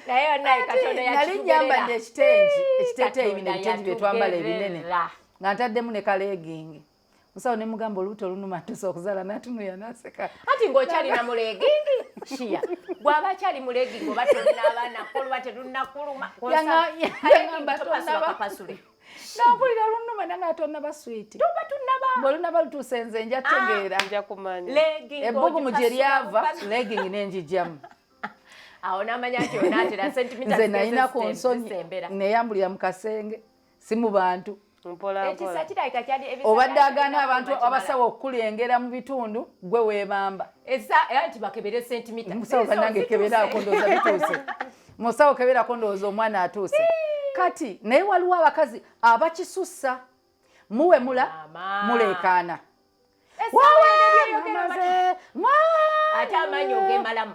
naye naye Katonda nalinyamba ekiteeteeyi bino ebitengi bye twambala ebinene nga ntaddemu ne kalegingi musawo ne mugamba olubuto olunuma tusa okuzaala natunuya naseka ati ng'okyalina mu legingi shiya bw'aba akyali mu legingi oba tolina abaana kolwa tetunnakuluma kapasule nampulira olunuma nange tonnaba swiiti tuba tunnaba bw'olunaba lutuuse nze nja tegeera ebbugumu gye lyava legingi n'enjijjamu awo n'amanya nti onaatera sentimita nze nalina ku nsonyi neeyambulira mu kasenge si mu bantu obadde agaana abantu abasawo okukulengera mu bitundu gwe weebamba nti bakebere sentimita musawo bannange keberaako ndowooza bituuse musawo keberako ndowooza omwana atuuse kati naye waliwo abakazi abakisussa muwe muleekaana ate amanyi ogemalamu